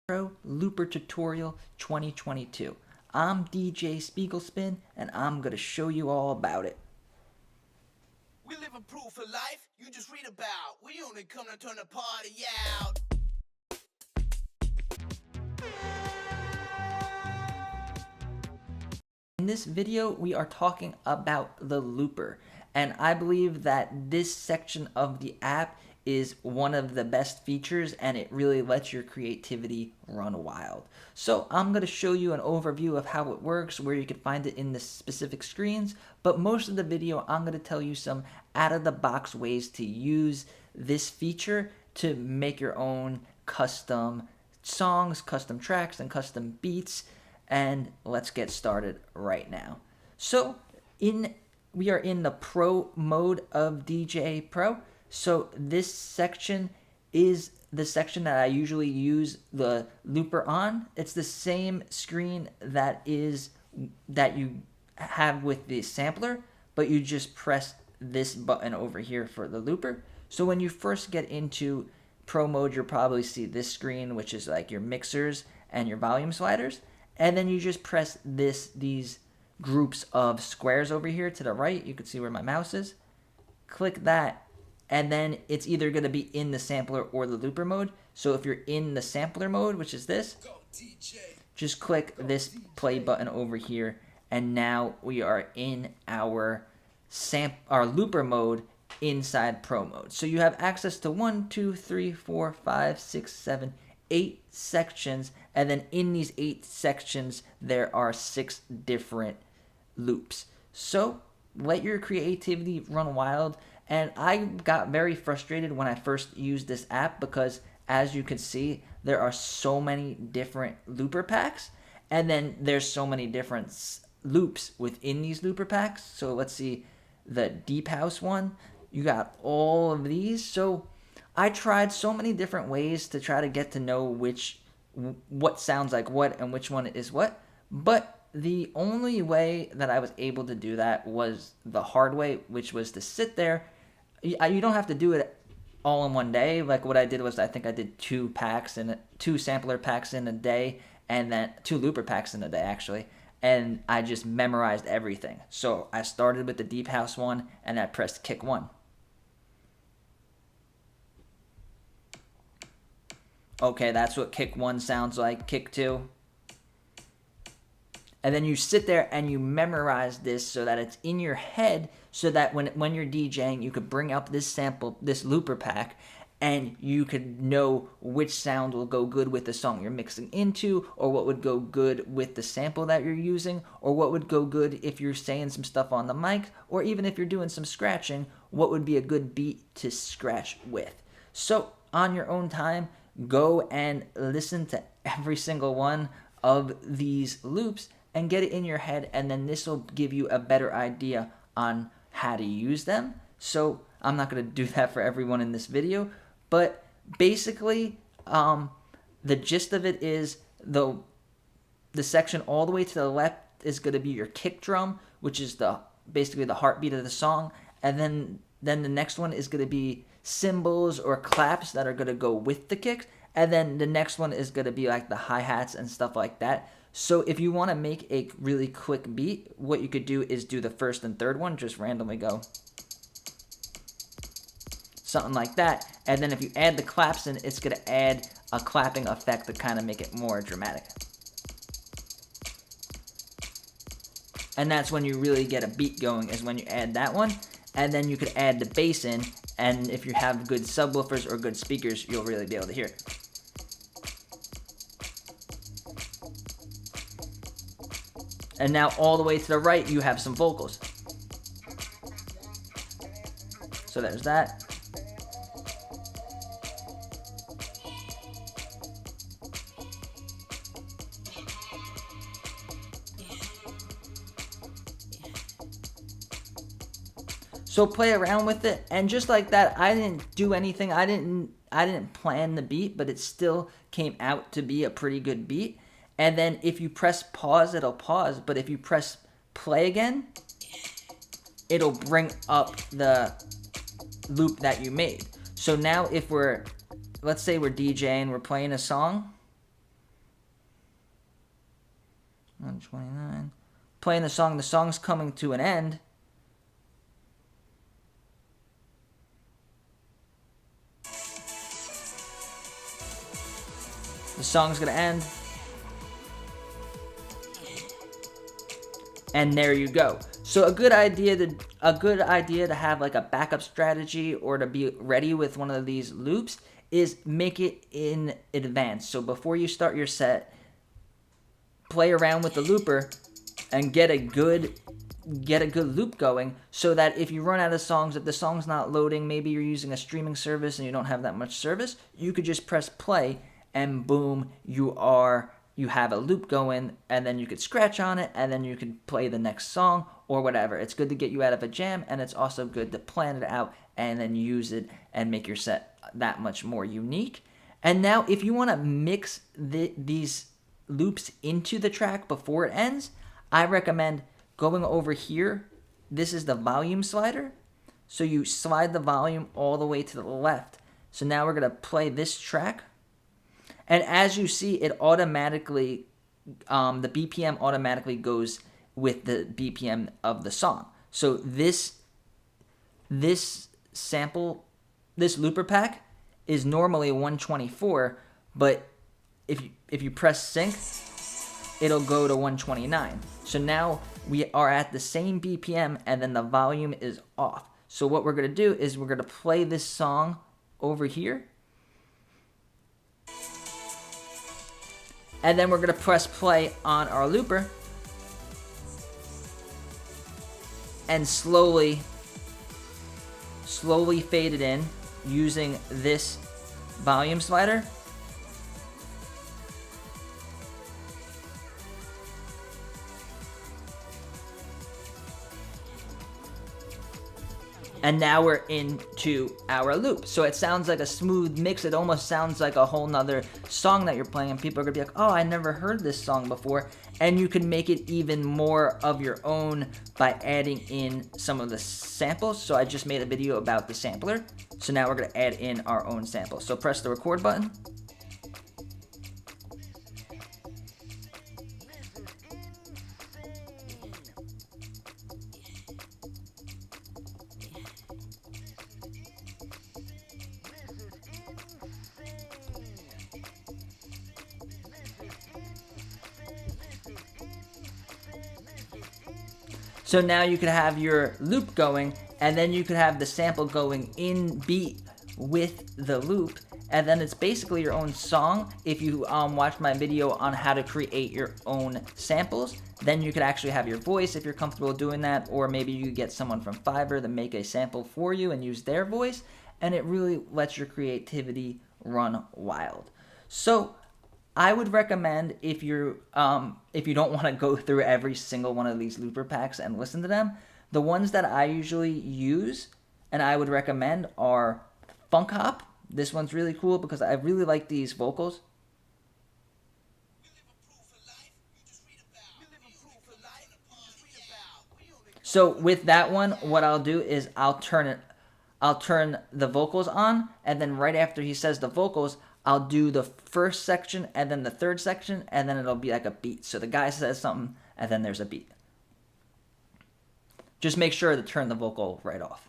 Pro Looper Tutorial 2022. I'm DJ Siegel Spin, and I'm going to show you all about it. We live a proof of life you just read about. We only come to turn the party out. In this video, we are talking about the looper, and I believe that this section of the app is one of the best features, and it really lets your creativity run wild. So I'm going to show you an overview of how it works, where you can find it in the specific screens, but most of the video I'm going to tell you some out-of-the-box ways to use this feature to make your own custom songs, custom tracks, and custom beats. And let's get started right now. So we are in the pro mode of Djay Pro. So this section is the section that I usually use the looper on. It's the same screen that you have with the sampler, but you just press this button over here for the looper. So when you first get into pro mode, you'll probably see this screen, which is like your mixers and your volume sliders. And then you just press these groups of squares over here to the right. You can see where my mouse is. Click that, and then it's either going to be in the sampler or the looper mode. So if you're in the sampler mode, which is this, just click this play button over here, and now we are in our looper mode inside pro mode. So you have access to 1, 2, 3, 4, 5, 6, 7, 8 sections, and then in these 8 sections there are 6 different loops. So let your creativity run wild. And I got very frustrated when I first used this app because, as you can see, there are so many different looper packs, and then there's so many different loops within these looper packs. So let's see, the deep house one, you got all of these. So I tried so many different ways to try to get to know what sounds like what and which one is what, but the only way that I was able to do that was the hard way, which was to sit there. You don't have to do it all in one day. Like what I did was, I think I did 2 sampler packs in a day, and then 2 looper packs in a day actually, and I just memorized everything. So I started with the deep house one, and I pressed kick 1. Okay, that's what kick 1 sounds like. Kick 2. And then you sit there and you memorize this so that it's in your head, so that when you're DJing, you could bring up this looper pack, and you could know which sound will go good with the song you're mixing into, or what would go good with the sample that you're using, or what would go good if you're saying some stuff on the mic, or even if you're doing some scratching, what would be a good beat to scratch with. So on your own time, go and listen to every single one of these loops and get it in your head, and then this will give you a better idea on how to use them. So I'm not going to do that for everyone in this video, but basically the gist of it is the section all the way to the left is going to be your kick drum, which is basically the heartbeat of the song, and then the next one is going to be cymbals or claps that are going to go with the kicks, and then the next one is going to be like the hi-hats and stuff like that. So if you want to make a really quick beat, what you could do is do the first and third one, just randomly go something like that, and then if you add the claps in, it's going to add a clapping effect to kind of make it more dramatic. And that's when you really get a beat going, is when you add that one. And then you could add the bass in, and if you have good subwoofers or good speakers, you'll really be able to hear it. And now all the way to the right, you have some vocals. So there's that. So play around with it, and just like that, I didn't do anything. I didn't plan the beat, but it still came out to be a pretty good beat. And then if you press pause, it'll pause, but if you press play again, it'll bring up the loop that you made. So now if let's say we're DJing, we're playing a song, 129. Playing the song's coming to an end. The song's gonna end. And there you go. So a good idea to have like a backup strategy or to be ready with one of these loops is make it in advance. So before you start your set, play around with the looper and get a good loop going, so that if you run out of songs, if the song's not loading, maybe you're using a streaming service and you don't have that much service, you could just press play and boom, you have a loop going, and then you could scratch on it, and then you can play the next song or whatever. It's good to get you out of a jam, and it's also good to plan it out and then use it and make your set that much more unique. And now if you want to mix these loops into the track before it ends, I recommend going over here. This is the volume slider. So you slide the volume all the way to the left. So now we're going to play this track. And as you see, it automatically, the BPM automatically goes with the BPM of the song. So this sample, this looper pack is normally 124, but if you press sync, it'll go to 129. So now we are at the same BPM and then the volume is off. So what we're gonna do is we're gonna play this song over here. And then we're gonna press play on our looper and slowly fade it in using this volume slider. And now we're into our loop. So it sounds like a smooth mix. It almost sounds like a whole nother song that you're playing. And people are gonna be like, oh, I never heard this song before. And you can make it even more of your own by adding in some of the samples. So I just made a video about the sampler. So now we're gonna add in our own samples. So press the record button. So now you could have your loop going, and then you could have the sample going in beat with the loop, and then it's basically your own song. If you watched my video on how to create your own samples, then you could actually have your voice if you're comfortable doing that, or maybe you get someone from Fiverr to make a sample for you and use their voice, and it really lets your creativity run wild. So I would recommend, if you don't want to go through every single one of these looper packs and listen to them, the ones that I usually use and I would recommend are Funk Hop. This one's really cool because I really like these vocals. So with that one, what I'll do is I'll turn the vocals on, and then right after he says the vocals, I'll do the first section and then the third section, and then it'll be like a beat. So the guy says something and then there's a beat. Just make sure to turn the vocal right off.